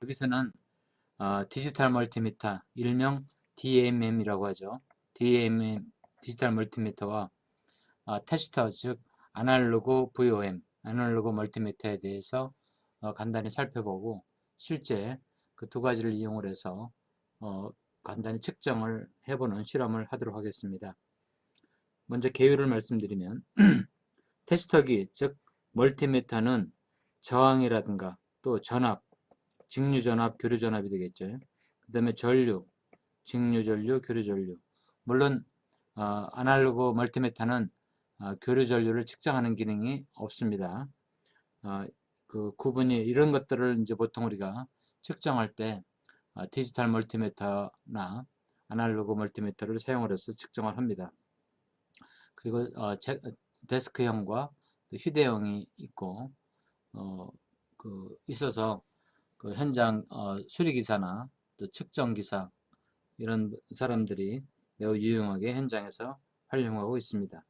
여기서는 디지털 멀티미터, 일명 DMM이라고 하죠. DMM, 디지털 멀티미터와 테스터, 즉 아날로그 VOM, 아날로그 멀티미터에 대해서 간단히 살펴보고 실제 그 두 가지를 이용을 해서 간단히 측정을 해보는 실험을 하도록 하겠습니다. 먼저 개요를 말씀드리면 테스터기, 즉 멀티미터는 저항이라든가 또 전압, 직류전압, 교류전압이 되겠죠. 그 다음에 전류, 직류전류, 교류전류. 물론 아날로그 멀티미터는 교류전류를 측정하는 기능이 없습니다. 그 구분이 이런 것들을 이제 보통 우리가 측정할 때 디지털 멀티미터나 아날로그 멀티미터를 사용을 해서 측정을 합니다. 그리고 데스크형과 휴대용이 있고 있어서 그 현장 수리기사나 또 측정기사 이런 사람들이 매우 유용하게 현장에서 활용하고 있습니다.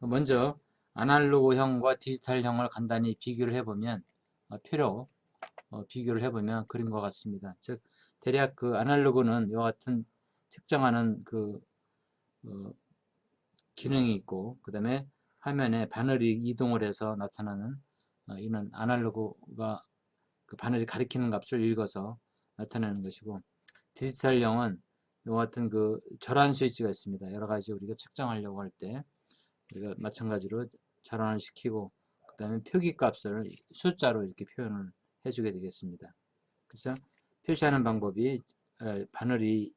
먼저 아날로그형과 디지털형을 간단히 비교를 해보면 표로 비교를 해보면 그림과 같습니다. 즉 대략 그 아날로그는 이와 같은 측정하는 그 기능이 있고 그 다음에 화면에 바늘이 이동을 해서 나타나는 이는 아날로그가 그 바늘이 가리키는 값을 읽어서 나타내는 것이고 디지털형은 이와 같은 그 절한 스위치가 있습니다. 여러 가지 우리가 측정하려고 할 때 우리가 마찬가지로 절한을 시키고 그 다음에 표기 값을 숫자로 이렇게 표현을 해주게 되겠습니다. 그래서 표시하는 방법이 바늘이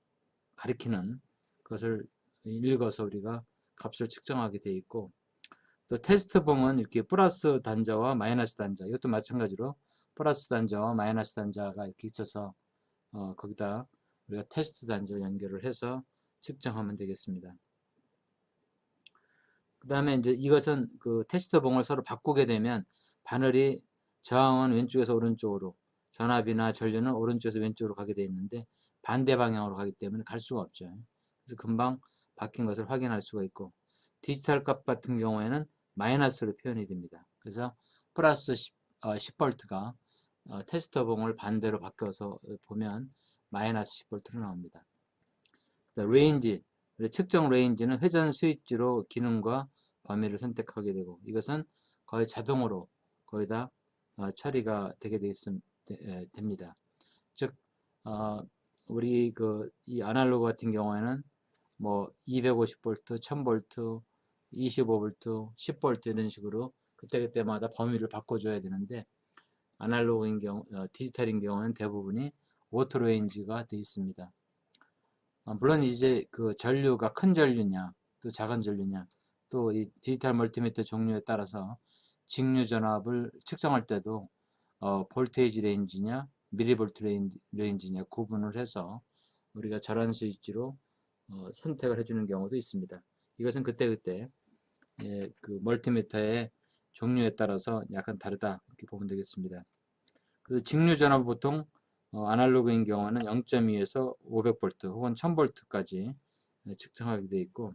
가리키는 것을 읽어서 우리가 값을 측정하게 되어 있고 또 테스트봉은 이렇게 플러스 단자와 마이너스 단자 이것도 마찬가지로 플러스 단자와 마이너스 단자가 이렇게 있어서 거기다 우리가 테스트 단자 연결을 해서 측정하면 되겠습니다. 그 다음에 이제 이것은 그 테스트봉을 서로 바꾸게 되면 바늘이 저항은 왼쪽에서 오른쪽으로 전압이나 전류는 오른쪽에서 왼쪽으로 가게 되어 있는데 반대 방향으로 가기 때문에 갈 수가 없죠. 그래서 금방 바뀐 것을 확인할 수가 있고 디지털 값 같은 경우에는 마이너스로 표현이 됩니다. 그래서 플러스 10V가 테스터봉을 반대로 바꿔서 보면 마이너스 10V로 나옵니다. 레인지, 측정 레인지는 회전 스위치로 기능과 범위를 선택하게 되고 이것은 거의 자동으로 거의 다 처리가 되게 됩니다. 즉 우리 이 아날로그 같은 경우에는 뭐 250V, 1000V, 25V, 10V 이런 식으로 그때그때마다 범위를 바꿔줘야 되는데 아날로그인 경우, 디지털인 경우는 대부분이 오토 레인지가 되어 있습니다. 물론 이제 그 전류가 큰 전류냐 또 작은 전류냐 또 이 디지털 멀티미터 종류에 따라서 직류 전압을 측정할 때도 볼테이지 레인지냐 미리볼트 레인지냐 구분을 해서 우리가 절한 스위치로 선택을 해주는 경우도 있습니다. 이것은 그때그때 그 멀티미터의 종류에 따라서 약간 다르다 이렇게 보면 되겠습니다. 그 직류 전압은 보통 아날로그인 경우는 0.2에서 500V 혹은 1000V까지 측정하게 되어 있고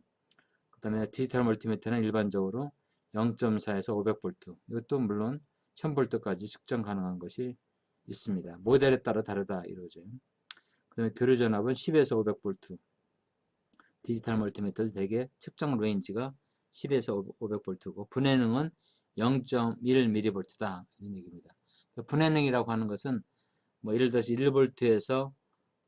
그 다음에 디지털 멀티미터는 일반적으로 0.4에서 500V 이것도 물론 1000V까지 측정 가능한 것이 있습니다. 모델에 따라 다르다 이러죠. 그 다음에 교류 전압은 10에서 500V 디지털 멀티미터도 대개 측정 레인지가 10에서 500V고 분해능은 0.1mV다 이런 얘기입니다. 분해능이라고 하는 것은 뭐 예를 들어서 1V에서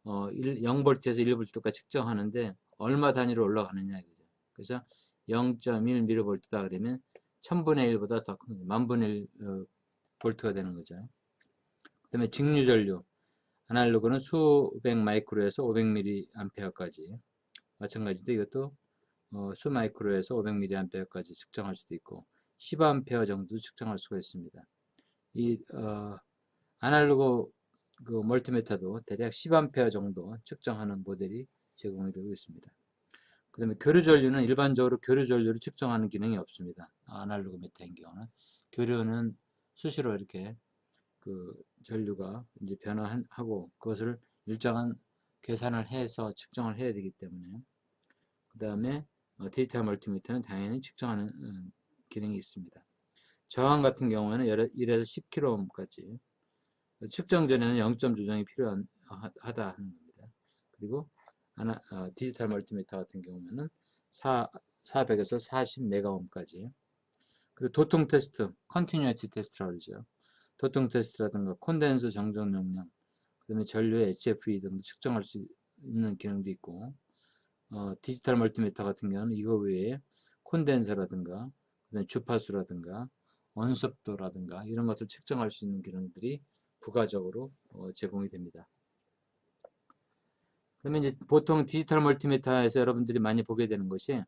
0V에서 1V까지 측정하는데 얼마 단위로 올라가느냐 이거죠. 그래서 0.1mV다 그러면 1000분의 1보다 더 큰 10,000분의 1 볼트가 되는 거죠. 그 다음에 직류전류 아날로그는 수백 마이크로에서 500mA까지 마찬가지로 이것도 수 마이크로에서 500mA까지 측정할 수도 있고 10A 정도 측정할 수가 있습니다. 이 아날로그 그 멀티미터도 대략 10A 정도 측정하는 모델이 제공이 되고 있습니다. 그 다음에 교류전류는 일반적으로 교류전류를 측정하는 기능이 없습니다. 아날로그 미터인 경우는 교류는 수시로 이렇게 그 전류가 이제 변화하고 그것을 일정한 계산을 해서 측정을 해야 되기 때문에 그 다음에 디지털 멀티미터는 당연히 측정하는 기능이 있습니다. 저항 같은 경우에는 1에서 10kΩ까지 측정 전에는 0점 조정이 필요하다 하는 겁니다. 그리고 디지털 멀티미터 같은 경우에는 400에서 40메가옴까지. 그리고 도통 테스트, 컨티뉴이티 테스트라고 그러죠. 도통 테스트라든가 콘덴서 정정 용량, 그 다음에 전류의 HFE 등도 측정할 수 있는 기능도 있고, 디지털 멀티미터 같은 경우는 이거 외에 콘덴서라든가, 그다음에 주파수라든가, 원습도라든가 이런 것을 측정할 수 있는 기능들이 부가적으로 제공이 됩니다. 그러면 이제 보통 디지털 멀티미터에서 여러분들이 많이 보게 되는 것이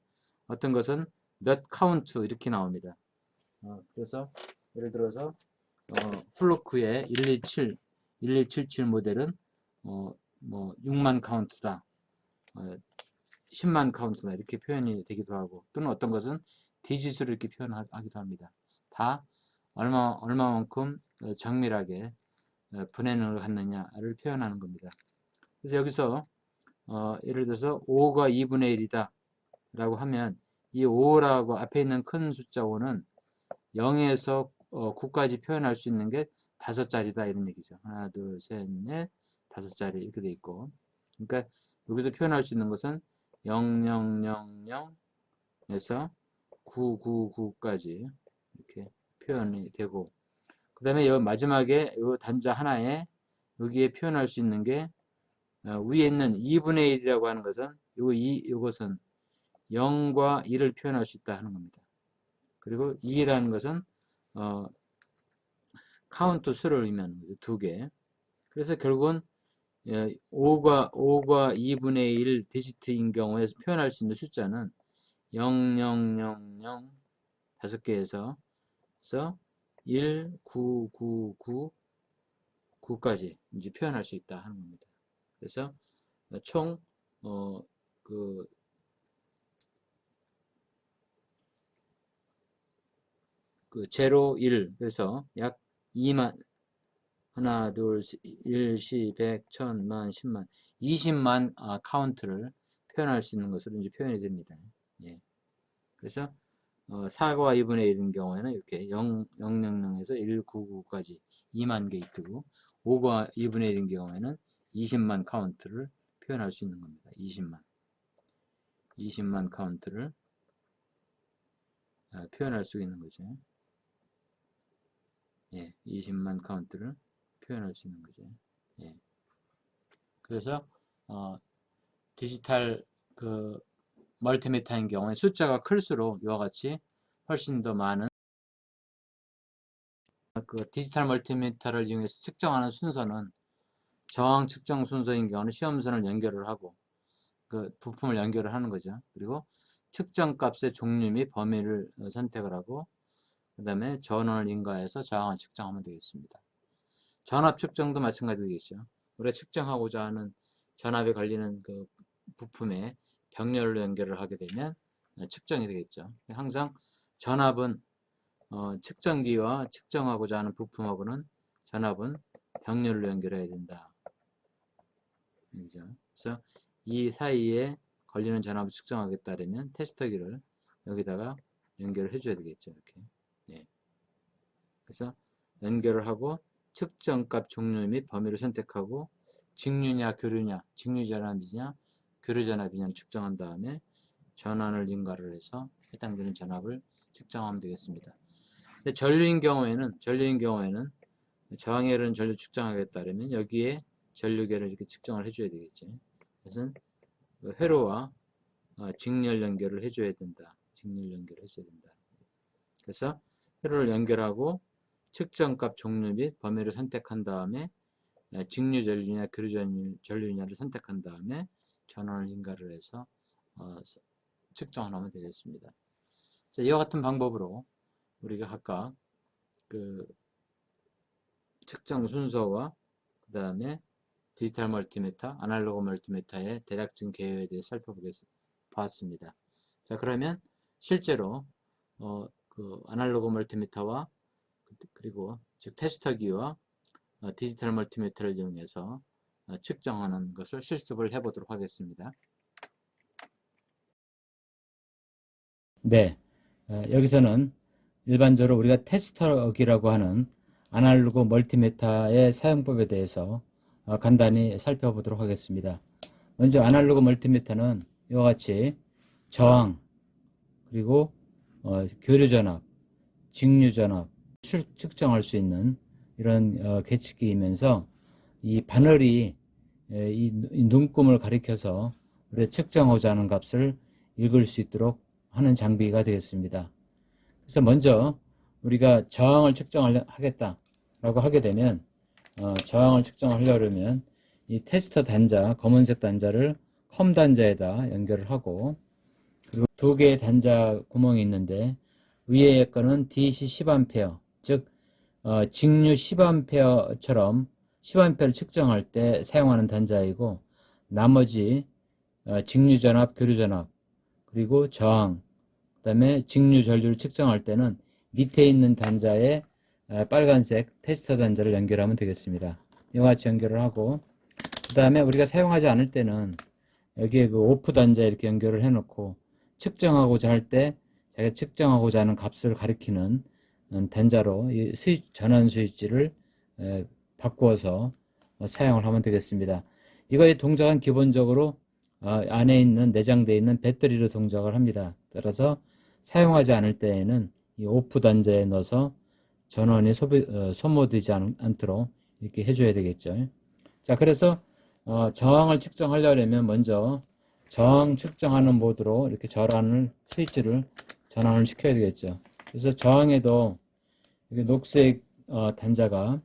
어떤 것은 몇 카운트 이렇게 나옵니다. 그래서 예를 들어서 플루크의 1277 모델은 뭐 6만 카운트다, 10만 카운트다 이렇게 표현이 되기도 하고, 또는 어떤 것은 디짓으로 이렇게 표현하기도 합니다. 다 얼마만큼 정밀하게 분해능을 갖느냐를 표현하는 겁니다. 그래서 여기서 예를 들어서 5가 2분의 1이다 라고 하면 이 5라고 앞에 있는 큰 숫자 5는 0에서 9까지 표현할 수 있는 게 5자리다 이런 얘기죠. 하나, 둘, 셋, 넷, 5자리 이렇게 돼 있고, 그러니까 여기서 표현할 수 있는 것은 0000에서 999까지 이렇게 표현이 되고, 그 다음에 여기 마지막에 이 단자 하나에 여기에 표현할 수 있는 게 위에 있는 2분의 1이라고 하는 것은 이것은 0과 1을 표현할 수 있다 하는 겁니다. 그리고 2라는 것은 카운트 수를 의미하는 거죠. 2개. 그래서 결국은 5과 2분의 1 디지트인 경우에 표현할 수 있는 숫자는 0000 5개에서 1, 9, 9, 9, 9까지 이제 표현할 수 있다 하는 겁니다. 그래서 총 그 0, 1, 그래서 약 2만, 하나, 둘, 1, 10, 100, 1000만, 10만, 20만 카운트를 표현할 수 있는 것으로 이제 표현이 됩니다. 예. 그래서 4과 2분의 1인 경우에는 이렇게 000에서 199까지 2만 게이트고, 5과 2분의 1인 경우에는 20만 카운트를 표현할 수 있는 겁니다. 20만 카운트를 표현할 수 있는 거죠. 예, 20만 카운트를 표현할 수 있는 거죠. 예. 그래서 디지털 멀티미터인 경우에 숫자가 클수록 이와 같이 훨씬 더 많은 디지털 멀티미터를 이용해서 측정하는 순서는 저항 측정 순서인 경우는 시험선을 연결을 하고 그 부품을 연결을 하는 거죠. 그리고 측정 값의 종류 및 범위를 선택을 하고, 그 다음에 전원을 인가해서 저항을 측정하면 되겠습니다. 전압 측정도 마찬가지겠죠. 우리가 측정하고자 하는 전압에 걸리는 그 부품에 병렬로 연결을 하게 되면 측정이 되겠죠. 항상 전압은 측정기와 측정하고자 하는 부품하고는 전압은 병렬로 연결해야 된다. 그죠? 그래서 이 사이에 걸리는 전압을 측정하겠다면 테스터기를 여기다가 연결을 해줘야 되겠죠. 이렇게. 예. 그래서 연결을 하고 측정값 종류 및 범위를 선택하고 직류냐 교류냐, 직류전압이냐 교류전압이냐를 측정한 다음에 전원을 인가를 해서 해당되는 전압을 측정하면 되겠습니다. 근데 전류인 경우에는 저항에 흐르는 전류 측정하겠다면 여기에 전류계를 이렇게 측정을 해줘야 되겠죠. 그래서 회로와 직렬 연결을 해줘야 된다. 직렬 연결을 해줘야 된다. 그래서 회로를 연결하고 측정값 종류 및 범위를 선택한 다음에 직류 전류냐 교류 전류냐를 선택한 다음에 전원을 인가를 해서 측정을 하면 되겠습니다. 자, 이와 같은 방법으로 우리가 각각 그 측정 순서와 그 다음에 디지털 멀티미터, 아날로그 멀티미터의 대략적인 개요에 대해 살펴보았습니다. 자, 그러면 실제로 그 아날로그 멀티미터와 그리고 즉 테스터기와 디지털 멀티미터를 이용해서 측정하는 것을 실습을 해보도록 하겠습니다. 네, 여기서는 일반적으로 우리가 테스터기라고 하는 아날로그 멀티미터의 사용법에 대해서 간단히 살펴보도록 하겠습니다. 먼저 아날로그 멀티미터는 이와 같이 저항, 그리고 교류전압, 직류전압 측정할 수 있는 이런 계측기이면서 이 바늘이 이 눈금을 가리켜서 우리가 측정하고자 하는 값을 읽을 수 있도록 하는 장비가 되겠습니다. 그래서 먼저 우리가 저항을 측정하겠다라고 하게 되면 저항을 측정하려면 이 테스터 단자, 검은색 단자를 컴 단자에다 연결을 하고, 그리고 두 개의 단자 구멍이 있는데 위에 거는 DC 10A, 즉 직류 10A처럼 10A를 측정할 때 사용하는 단자이고, 나머지 직류전압, 교류전압, 그리고 저항, 그 다음에 직류 전류를 측정할 때는 밑에 있는 단자에 빨간색 테스터 단자를 연결하면 되겠습니다. 이와 같이 연결을 하고, 그 다음에 우리가 사용하지 않을 때는 여기에 그 오프 단자 이렇게 연결을 해 놓고, 측정하고자 할 때 자기가 측정하고자 하는 값을 가리키는 단자로 이 전원 스위치를 바꾸어서 사용을 하면 되겠습니다. 이거의 동작은 기본적으로 안에 있는 내장되어 있는 배터리로 동작을 합니다. 따라서 사용하지 않을 때에는 이 오프 단자에 넣어서 전원이 소모되지 않도록 이렇게 해줘야 되겠죠. 자, 그래서 저항을 측정하려면 먼저 저항 측정하는 모드로 이렇게 스위치를 전환을 시켜야 되겠죠. 그래서 저항에도 이게 녹색 단자가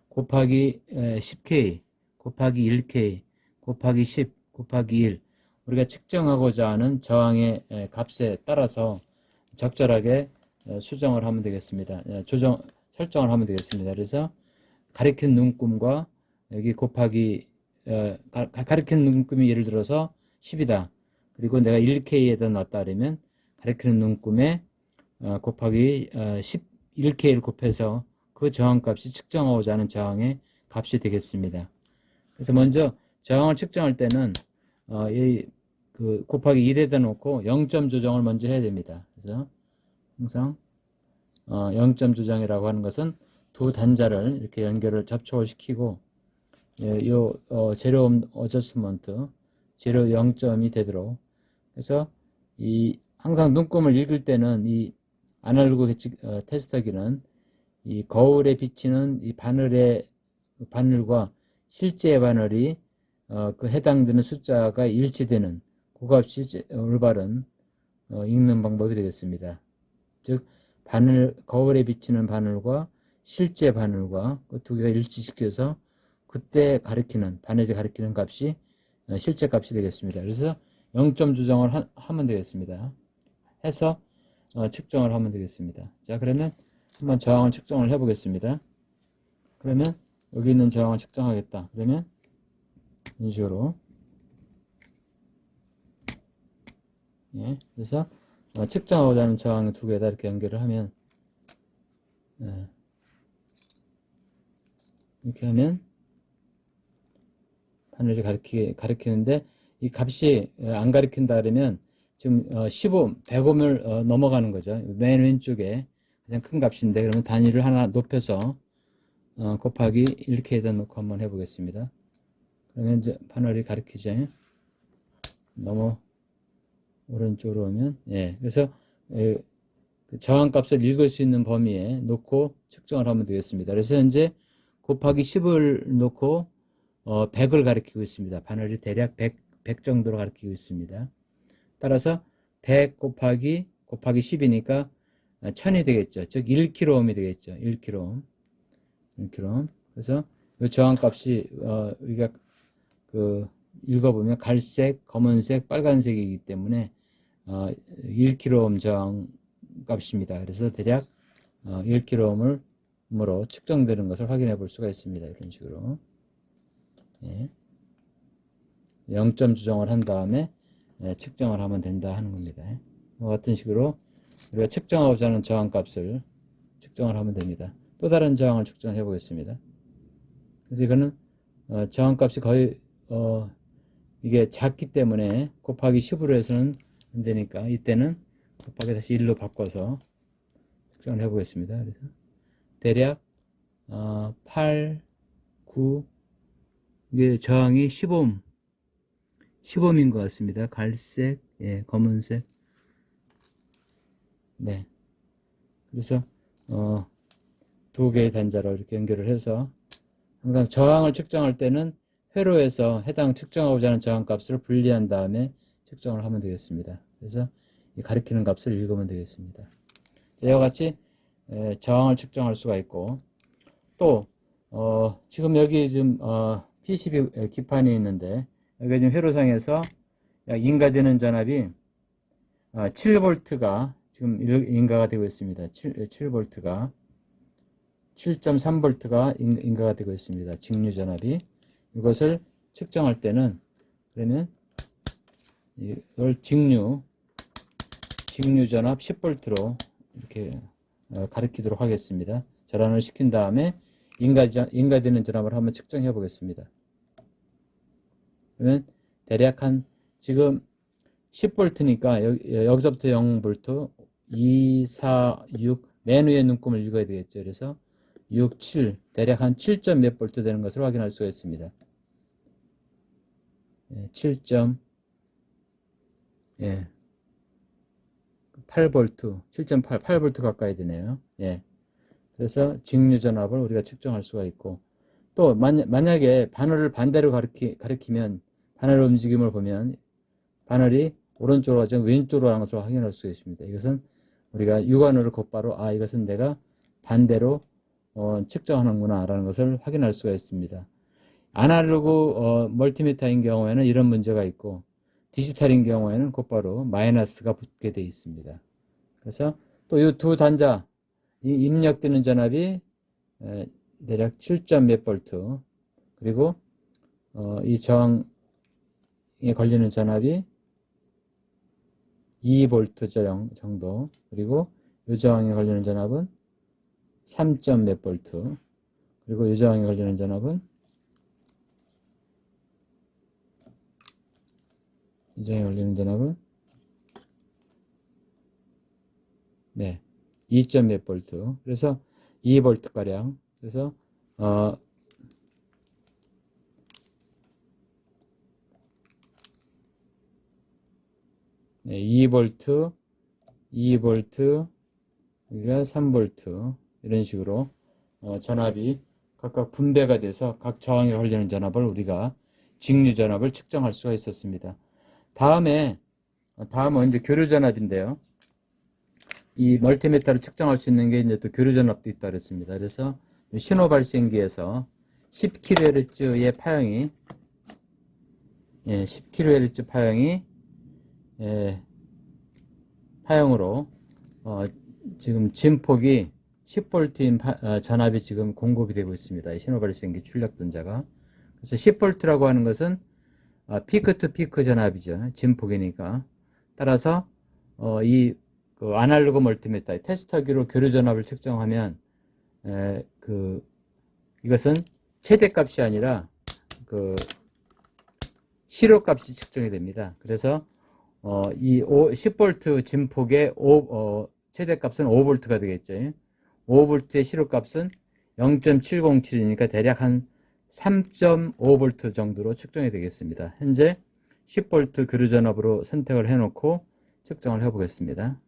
곱하기 10K, 곱하기 1K, 곱하기 10, 곱하기 1, 우리가 측정하고자 하는 저항의 값에 따라서 적절하게 수정을 하면 되겠습니다. 설정을 하면 되겠습니다. 그래서 가리키는 눈금과 여기 곱하기 가리키는 눈금이 예를 들어서 10이다. 그리고 내가 1K에다 놨다 그러면 가리키는 눈금에 곱하기 1K를 곱해서 그 저항값이 측정하고자 하는 저항의 값이 되겠습니다. 그래서 먼저 저항을 측정할 때는 곱하기 1에다 놓고 0점 조정을 먼저 해야 됩니다. 그래서 항상 0점 조정이라고 하는 것은 두 단자를 이렇게 접촉을 시키고, 제로 어저스먼트, 제로 0점이 되도록 해서 항상 눈금을 읽을 때는 이 아날로그 테스터기는 이 거울에 비치는 이 바늘과 실제 바늘이 그 해당되는 숫자가 일치되는 그 값이 올바른 읽는 방법이 되겠습니다. 즉 거울에 비치는 바늘과 실제 바늘과 그 두 개가 일치시켜서 그때 바늘이 가리키는 값이 실제 값이 되겠습니다. 그래서 0점 조정을 하면 되겠습니다. 해서 측정을 하면 되겠습니다. 자, 그러면 한번 저항을 측정을 해 보겠습니다. 그러면 여기 있는 저항을 측정하겠다. 그러면 이런 식으로, 그래서 측정하고자 하는 저항 두 개에다 이렇게 연결을 하면, 이렇게 하면 바늘이 가리키는데 이 값이 안 가리킨다 그러면 지금 100옴을 넘어가는 거죠. 맨 왼쪽에 가장 큰 값인데, 그러면 단위를 하나 높여서 곱하기 1K에다 놓고 한번 해보겠습니다. 그러면 이제 바늘이 가리키죠. 너무 오른쪽으로 오면, 그래서 그 저항값을 읽을 수 있는 범위에 놓고 측정을 하면 되겠습니다. 그래서 현재 곱하기 10을 놓고 100을 가리키고 있습니다. 바늘이 대략 100 정도로 가리키고 있습니다. 따라서 100 곱하기 10이니까 1000이 되겠죠. 즉 1kΩ이 되겠죠. 1kΩ. 그래서 이 저항값이 우리가 읽어보면 갈색, 검은색, 빨간색이기 때문에 1kΩ 저항 값입니다. 그래서 대략 1kΩ으로 측정되는 것을 확인해 볼 수가 있습니다. 이런 식으로 0점 조정을 한 다음에 측정을 하면 된다 하는 겁니다. 같은 식으로 우리가 측정하고자 하는 저항값을 측정을 하면 됩니다. 또 다른 저항을 측정해 보겠습니다. 그래서 이거는 저항값이 거의 이게 작기 때문에 곱하기 10으로 해서는 안 되니까 이때는 곱하기 다시 1로 바꿔서 측정을 해 보겠습니다. 그래서 대략 8, 9, 이게 저항이 10옴인 것 같습니다. 갈색, 예, 검은색. 네. 그래서, 두 개의 단자로 이렇게 연결을 해서, 항상 저항을 측정할 때는 회로에서 해당 측정하고자 하는 저항 값을 분리한 다음에 측정을 하면 되겠습니다. 그래서 이 가리키는 값을 읽으면 되겠습니다. 이와 같이 저항을 측정할 수가 있고, 또 지금 여기 지금 PCB 기판이 있는데, 여기 지금 회로상에서 약 인가되는 전압이 7V가 지금 인가가 되고 있습니다. 7V가 7.3V가 인가가 되고 있습니다. 직류 전압이. 이것을 측정할 때는, 그러면 이걸 직류 전압 10V로 이렇게 가리키도록 하겠습니다. 절환을 시킨 다음에 인가되는 전압을 한번 측정해 보겠습니다. 그러면 대략 한 지금 10V니까 여기서부터 0V, 2, 4, 6 맨 위에 눈금을 읽어야 되겠죠. 그래서 6, 7 대략 한 7. 몇 볼트 되는 것을 확인할 수가 있습니다. 7. 8V, 7.8, 8V 가까이 되네요. 예. 그래서 직류 전압을 우리가 측정할 수가 있고, 또 만약에 바늘을 반대로 가리키면 바늘 움직임을 보면 바늘이 오른쪽으로 가지 왼쪽으로 가는 것을 확인할 수가 있습니다. 이것은 우리가 육안으로 곧바로 이것은 내가 반대로 측정하는구나 라는 것을 확인할 수가 있습니다. 아날로그 멀티미터인 경우에는 이런 문제가 있고, 디지털인 경우에는 곧바로 마이너스가 붙게 되어 있습니다. 그래서 또 이 두 단자 입력되는 전압이 대략 7. 몇 볼트, 그리고 이 저항에 걸리는 전압이 2V 정도, 그리고 이 저항에 걸리는 전압은 3. 몇 볼트, 그리고 이 저항에 걸리는 전압은 2. 몇 볼트. 그래서 2V 가량. 그래서 2V, 2V, 여기가 3V, 이런 식으로 전압이 각각 분배가 돼서 각 저항에 걸리는 전압을 우리가 직류 전압을 측정할 수가 있었습니다. 다음은 이제 교류 전압인데요. 이 멀티미터를 측정할 수 있는 게 이제 또 교류 전압도 있다 그랬습니다. 그래서 신호 발생기에서 10kHz의 파형이 10kHz 파형으로 지금 진폭이 10V인 전압이 지금 공급이 되고 있습니다. 신호 발생기 출력 단자가. 그래서 10V라고 하는 것은 피크 투 피크 전압이죠. 진폭이니까. 따라서 이 아날로그 멀티미터 테스터기로 교류 전압을 측정하면 이것은 최대값이 아니라 실효값이 측정이 됩니다. 그래서 이 10V 진폭의 최대값은 5V가 되겠죠. 5V의 실효값은 0.707이니까 대략 한 3.5V 정도로 측정이 되겠습니다. 현재 10V 교류 전압으로 선택을 해놓고 측정을 해보겠습니다.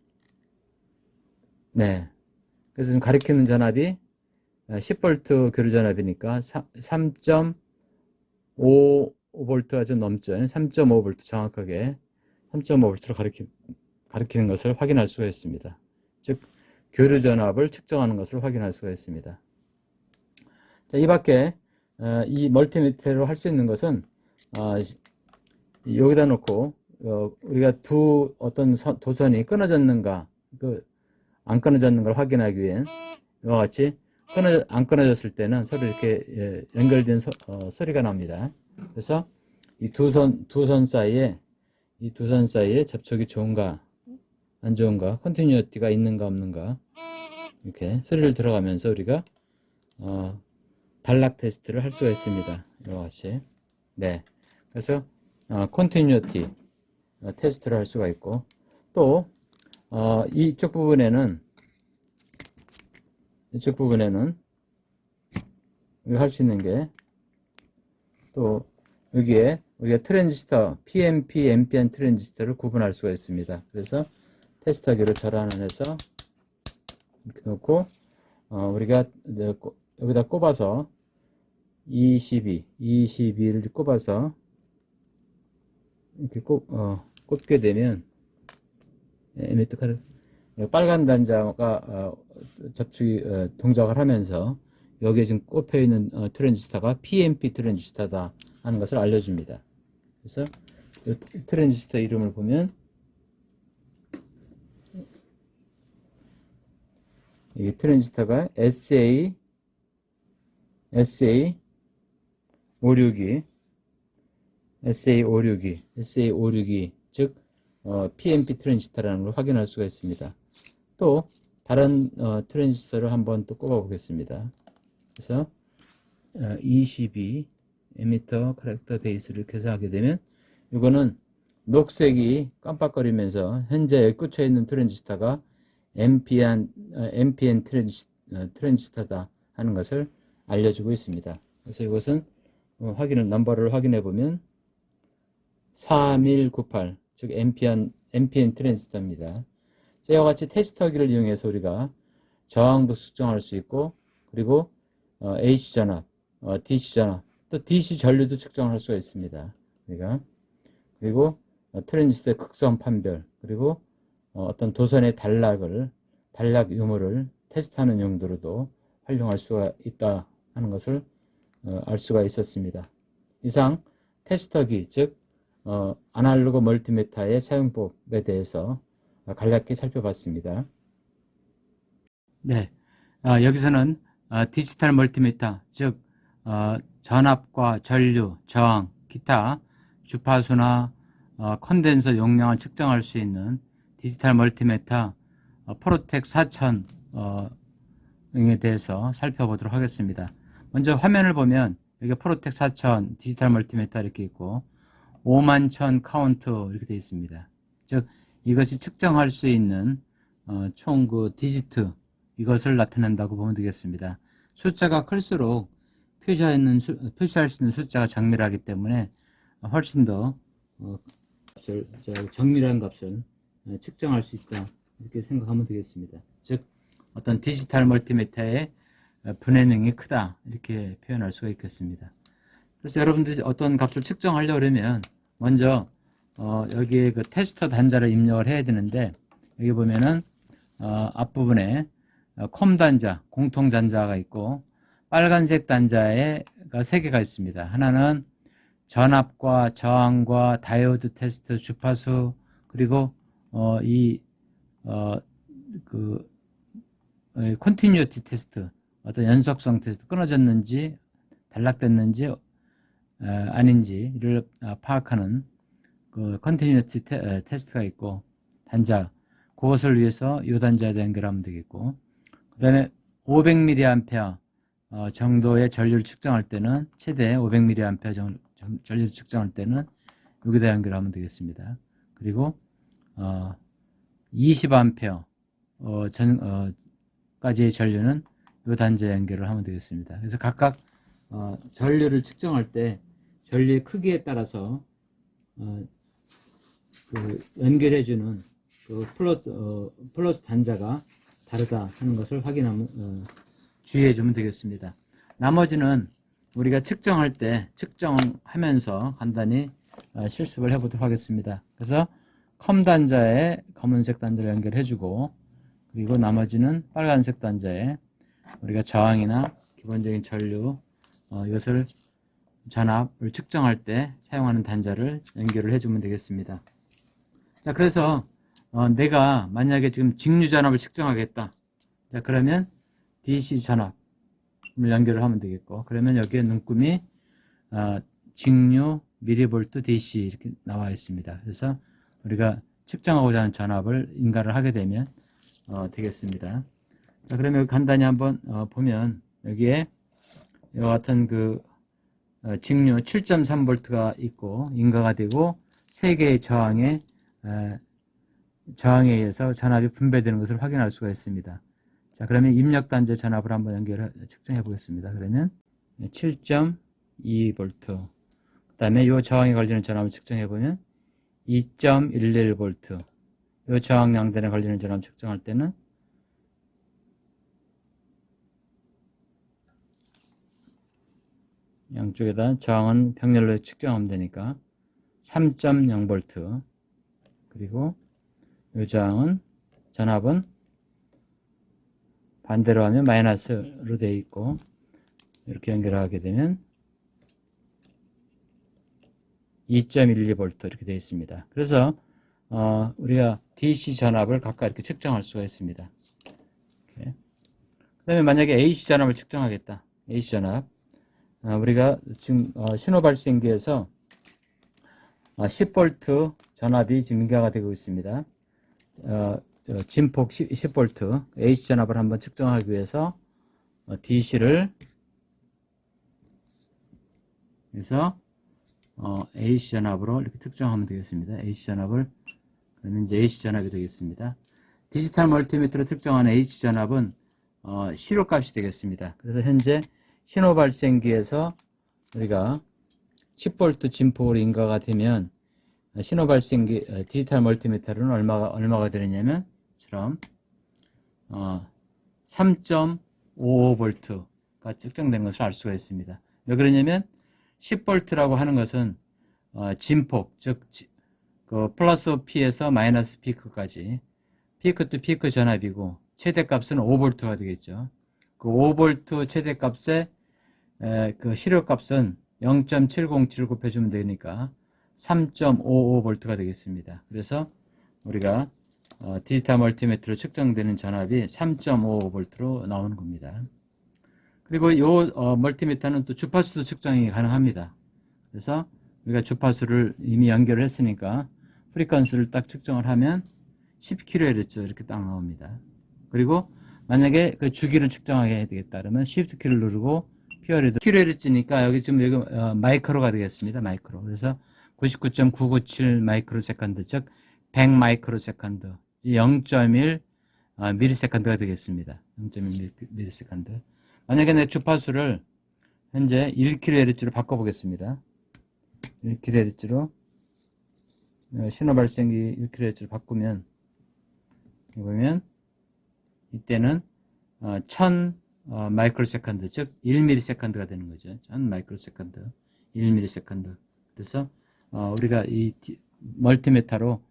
네. 그래서 지금 가리키는 전압이 10V 교류 전압이니까 3.5V가 좀 넘죠. 3.5V 정확하게 3.5V로 가리키는 것을 확인할 수가 있습니다. 즉 교류 전압을 측정하는 것을 확인할 수가 있습니다. 자, 이 밖에 이 멀티미터로 할 수 있는 것은 여기다 놓고 우리가 어떤 도선이 끊어졌는가 안 끊어졌는가를 확인하기 위해 이와 같이 안 끊어졌을 때는 서로 이렇게 연결된 소리가 납니다. 그래서 이 두 선 사이에 접촉이 좋은가 안 좋은가, 컨티뉴어티가 있는가 없는가, 이렇게 소리를 들어가면서 우리가 단락 테스트를 할 수가 있습니다. 이와 같이. 네. 그래서 컨티뉴어티 테스트를 할 수가 있고, 또 이쪽 부분에는 우리가 할 수 있는 게 또 여기에 우리가 트랜지스터 PNP, NPN 트랜지스터를 구분할 수가 있습니다. 그래서 테스터기를 절안을 해서 이렇게 놓고 우리가 여기다 꼽아서 22를 꼽아서 이렇게 꼽게 되면 에미터 카드 빨간 단자가 접촉이 동작을 하면서 여기에 지금 꼽혀 있는 트랜지스터가 PNP 트랜지스터다 하는 것을 알려줍니다. 그래서 이 트랜지스터 이름을 보면 이 트랜지스터가 SA562 즉 PNP 트랜지스터라는 걸 확인할 수가 있습니다. 또 다른 트랜지스터를 한번 또 꼽아 보겠습니다. 그래서 22 에미터 캐릭터 베이스를 이렇게 해서 하게 되면 이거는 녹색이 깜빡거리면서 현재 여기 꽂혀 있는 트랜지스터가 NPN 트랜지스터다 하는 것을 알려주고 있습니다. 그래서 이것은 넘버를 확인해 보면 3198 즉 NPN 트랜지스터입니다. 이와 같이 테스터기를 이용해서 우리가 저항도 측정할 수 있고 그리고 AC 전압, DC 전압, 또 DC 전류도 측정할 수가 있습니다. 그리고 트랜지스터의 극성 판별, 그리고 어떤 도선의 단락 유무를 테스트하는 용도로도 활용할 수가 있다 하는 것을 알 수가 있었습니다. 이상 테스터기, 즉 아날로그 멀티미터의 사용법에 대해서 간략히 살펴봤습니다. 네, 여기서는 디지털 멀티미터, 즉 전압과 전류, 저항, 기타 주파수나 컨덴서 용량을 측정할 수 있는 디지털 멀티미터 프로텍 4000에 대해서 살펴보도록 하겠습니다. 먼저 화면을 보면 여기 프로텍 4000 디지털 멀티미터 이렇게 있고 51000 카운트 이렇게 되어 있습니다. 즉 이것이 측정할 수 있는 총 그 디지트 이것을 나타낸다고 보면 되겠습니다. 숫자가 클수록 표시할 수 있는 숫자가 정밀하기 때문에 훨씬 더 정밀한 값을 측정할 수 있다 이렇게 생각하면 되겠습니다. 즉 어떤 디지털 멀티미터의 분해능이 크다 이렇게 표현할 수가 있겠습니다. 그래서 여러분들이 어떤 값을 측정하려고 그러면 먼저 여기에 그 테스터 단자를 입력을 해야 되는데 여기 보면은 앞부분에 컴 단자, 공통 단자가 있고 빨간색 단자가 3개가 있습니다. 하나는 전압과 저항과 다이오드 테스트, 주파수 그리고 컨티뉴티 테스트, 어떤 연속성 테스트, 끊어졌는지 단락됐는지 아닌지를 파악하는 그 컨티뉴티 테스트가 있고 단자, 그것을 위해서 이 단자에다 연결하면 되겠고 그 다음에 500mA 정도의 전류를 측정할 때는 최대 500mA 전류를 측정할 때는 여기다 연결하면 되겠습니다. 그리고 20A 까지의 전류는 이 단자에 연결을 하면 되겠습니다. 그래서 각각 전류를 측정할 때 전류의 크기에 따라서 그 연결해주는 그 플러스 단자가 다르다 하는 것을 확인하면 주의해주면 되겠습니다. 나머지는 우리가 측정할 때 측정하면서 간단히 실습을 해보도록 하겠습니다. 그래서 컴 단자에 검은색 단자를 연결해주고 그리고 나머지는 빨간색 단자에 우리가 저항이나 기본적인 전류 이것을 전압을 측정할 때 사용하는 단자를 연결을 해주면 되겠습니다. 자, 그래서 내가 만약에 지금 직류 전압을 측정하겠다. 자, 그러면 DC 전압을 연결을 하면 되겠고, 그러면 여기에 눈금이 직류 미리볼트 DC 이렇게 나와 있습니다. 그래서 우리가 측정하고자 하는 전압을 인가를 하게 되면 되겠습니다. 자, 그러면 여기 간단히 한번 보면 여기에 이와 같은 그 직류 7.3V가 있고 인가가 되고 3개의 저항에 의해서 전압이 분배되는 것을 확인할 수가 있습니다. 자, 그러면 입력 단자 전압을 한번 측정해 보겠습니다. 그러면 7.2V. 그 다음에 요 저항에 걸리는 전압을 측정해 보면 2.11V. 요 저항 양단에 걸리는 전압을 측정할 때는 양쪽에다 저항은 병렬로 측정하면 되니까 3.0V. 그리고 요 저항은 전압은 반대로 하면 마이너스로 되어 있고, 이렇게 연결하게 되면 2.12V 이렇게 되어 있습니다. 그래서 우리가 DC 전압을 각각 이렇게 측정할 수가 있습니다. 그 다음에 만약에 AC 전압을 측정하겠다. AC 전압. 우리가 지금 신호 발생기에서 10V 전압이 지금 인가가 되고 있습니다. 진폭 10V AC 전압을 한번 측정하기 위해서 DC를 그래서 AC 전압으로 이렇게 특정하면 되겠습니다. AC 전압을 그러면 이제 AC 전압이 되겠습니다. 디지털 멀티미터로 특정한 AC 전압은 시료값이 되겠습니다. 그래서 현재 신호 발생기에서 우리가 10V 진폭으로 인가가 되면 신호 발생기 디지털 멀티미터로는 얼마가 되느냐면 처럼 3.55V가 측정되는 것을 알 수가 있습니다. 왜 그러냐면 10V라고 하는 것은 진폭, 즉 그 플러스 P에서 마이너스 피크까지 피크 투 피크 전압이고 최대값은 5V가 되겠죠. 그 5V 최대값의 그 시료값은 0.7079 곱해주면 되니까 3.55V가 되겠습니다. 그래서 우리가 디지털 멀티미터로 측정되는 전압이 3.55V로 나오는 겁니다. 그리고 이 멀티미터는 또 주파수도 측정이 가능합니다. 그래서 우리가 주파수를 이미 연결을 했으니까 프리퀀스를 딱 측정을 하면 10kHz 이렇게 딱 나옵니다. 그리고 만약에 그 주기를 측정하게 해야 되겠다 그러면 Shift 키를 누르고 피어리드 kHz니까 여기 좀 여기 마이크로가 되겠습니다. 마이크로. 그래서 99.997 마이크로 세컨드, 즉 100 마이크로 세컨드, 0.1 미리세컨드가 되겠습니다. 0.1 미리세컨드. 만약에 내 주파수를 현재 1kHz로 바꿔보겠습니다. 1kHz로 신호 발생기 1kHz로 바꾸면 보면 이때는 1000 마이크로 세컨드, 즉 1ms가 되는 거죠. 1000 마이크로 세컨드, 1ms. 그래서 우리가 이 멀티미터로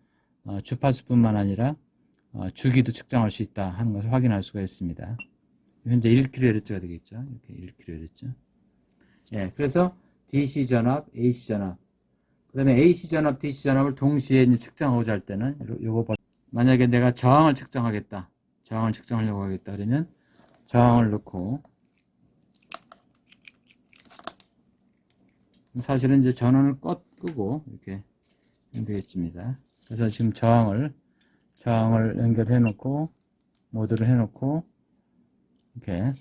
주파수뿐만 아니라 주기도 측정할 수 있다 하는 것을 확인할 수가 있습니다. 현재 1kHz가 되겠죠. 이렇게 1kHz. 예, 그래서 DC 전압, AC 전압. 그 다음에 AC 전압, DC 전압을 동시에 이제 측정하고자 할 때는 요거 만약에 내가 저항을 측정하겠다. 저항을 측정하려고 하겠다 그러면 저항을 넣고 사실은 이제 전원을 끄고 이렇게 되겠습니다. 그래서 지금 저항을 연결해 놓고 모드를 해 놓고 이렇게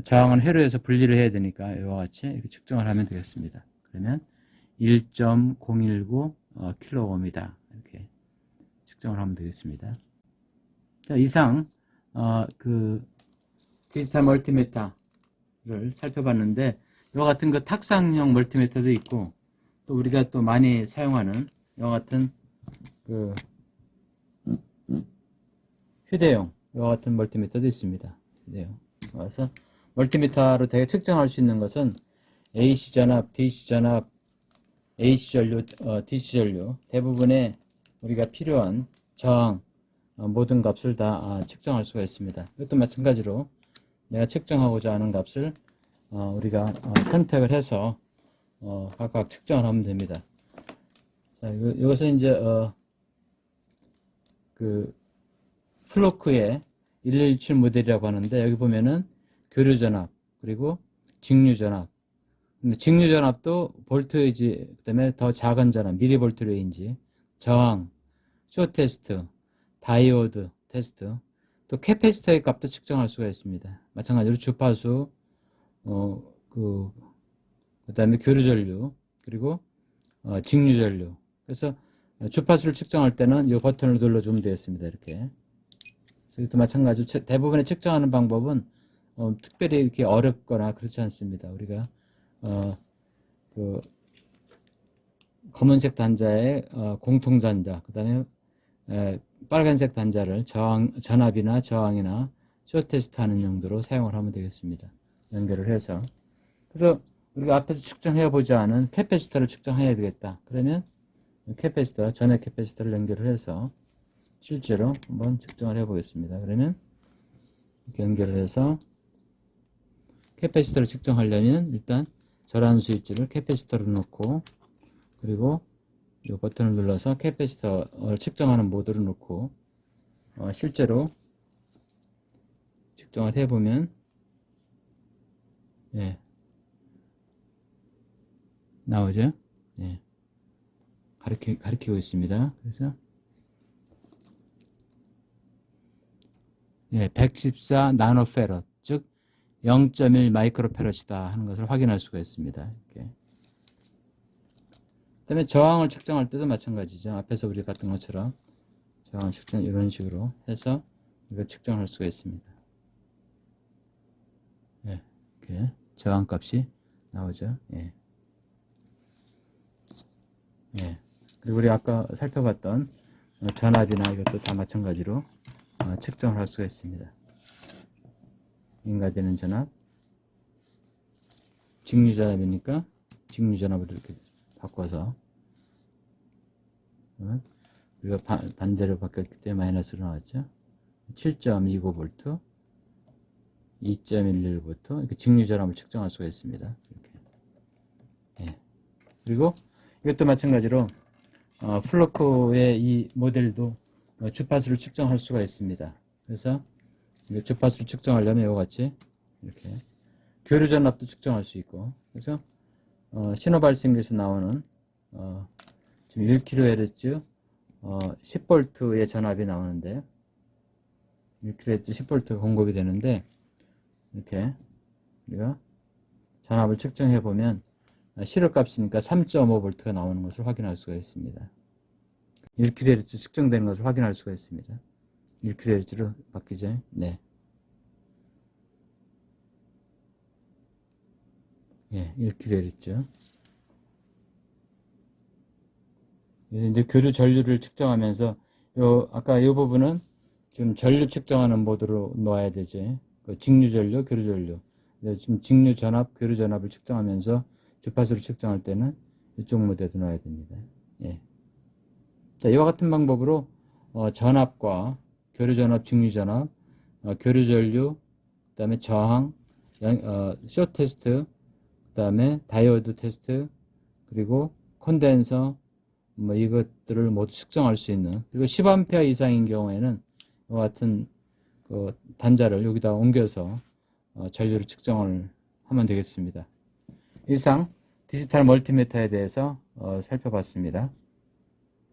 저항은 회로에서 분리를 해야 되니까 이와 같이 이렇게 측정을 하면 되겠습니다. 그러면 1.019 킬로옴이다. 이렇게 측정을 하면 되겠습니다. 자, 이상 그 디지털 멀티미터를 살펴봤는데 이와 같은 그 탁상용 멀티미터도 있고 또 우리가 또 많이 사용하는 이와 같은 그 휴대용 이와 같은 멀티미터도 있습니다. 휴대용. 그래서 멀티미터로 대개 측정할 수 있는 것은 AC 전압, DC 전압, AC 전류, DC 전류 대부분의 우리가 필요한 저항 모든 값을 다 측정할 수가 있습니다. 이것도 마찬가지로 내가 측정하고자 하는 값을 우리가 선택을 해서 각각 측정을 하면 됩니다. 자, 이것은 이제 그 플로크의 117 모델이라고 하는데 여기 보면은 교류 전압 그리고 직류 전압. 직류 전압도 볼트이지 그다음에 더 작은 전압 미리볼트 레인지, 저항, 쇼 테스트, 다이오드 테스트, 또 캐패시터의 값도 측정할 수가 있습니다. 마찬가지로 주파수, 그다음에 교류 전류 그리고 직류 전류. 그래서 주파수를 측정할 때는 이 버튼을 눌러주면 되겠습니다. 이렇게. 그래서 또 마찬가지로 대부분의 측정하는 방법은 특별히 이렇게 어렵거나 그렇지 않습니다. 우리가 그 검은색 단자에 공통 단자, 그 다음에 빨간색 단자를 전압이나 저항이나 쇼 테스트 하는 용도로 사용을 하면 되겠습니다. 연결을 해서. 그래서 우리가 앞에서 측정해 보지 않은 캐패시터를 측정해야 되겠다. 그러면 캐패시터, 전해 캐패시터를 연결을 해서 실제로 한번 측정을 해 보겠습니다. 그러면 이렇게 연결을 해서 캐패시터를 측정하려면 일단 절한 스위치를 캐패시터로 놓고, 그리고 이 버튼을 눌러서 캐패시터를 측정하는 모드를 놓고 실제로 측정을 해보면 예, 나오죠? 예, 가리키고 있습니다. 그래서 예, 114 나노페럿, 즉 0.1 마이크로페럿이다 하는 것을 확인할 수가 있습니다. 이렇게. 그다음에 저항을 측정할 때도 마찬가지죠. 앞에서 우리 봤던 것처럼 저항 측정 이런 식으로 해서 이걸 측정할 수가 있습니다. 예, 이렇게 저항 값이 나오죠. 예. 예. 그리고 우리 아까 살펴봤던 전압이나 이것도 다 마찬가지로 측정을 할 수가 있습니다. 인가되는 전압, 직류 전압이니까 직류 전압으로 이렇게 바꿔서 우리가 반대로 바뀌었기 때문에 마이너스로 나왔죠. 7.29V, 2.11V 이렇게 직류 전압을 측정할 수가 있습니다. 이렇게. 예. 그리고 이것도 마찬가지로 플러크의 이 모델도 주파수를 측정할 수가 있습니다. 그래서 주파수를 측정하려면 이와 같이 이렇게 교류 전압도 측정할 수 있고, 그래서 신호 발생기에서 나오는 지금 1kHz 10V의 전압이 나오는데 1kHz 10V가 공급이 되는데 이렇게 우리가 전압을 측정해 보면 실효값이니까 3.5V가 나오는 것을 확인할 수가 있습니다. 1kHz 측정되는 것을 확인할 수가 있습니다. 1kHz로 바뀌죠. 네. 예, 1kHz. 그래서 이제 교류 전류를 측정하면서 아까 이 부분은 지금 전류 측정하는 모드로 놓아야 되지. 그 직류 전류, 교류 전류. 지금 직류 전압, 교류 전압을 측정하면서 주파수를 측정할 때는 이쪽 모드에도 넣어야 됩니다. 예. 자, 이와 같은 방법으로 전압과 교류 전압, 직류 전압, 교류 전류, 그다음에 저항, 쇼 테스트, 그다음에 다이오드 테스트, 그리고 콘덴서 이것들을 모두 측정할 수 있는, 그리고 10A 이상인 경우에는 이와 같은 그 단자를 여기다 옮겨서 전류를 측정을 하면 되겠습니다. 이상 디지털 멀티미터에 대해서 살펴봤습니다.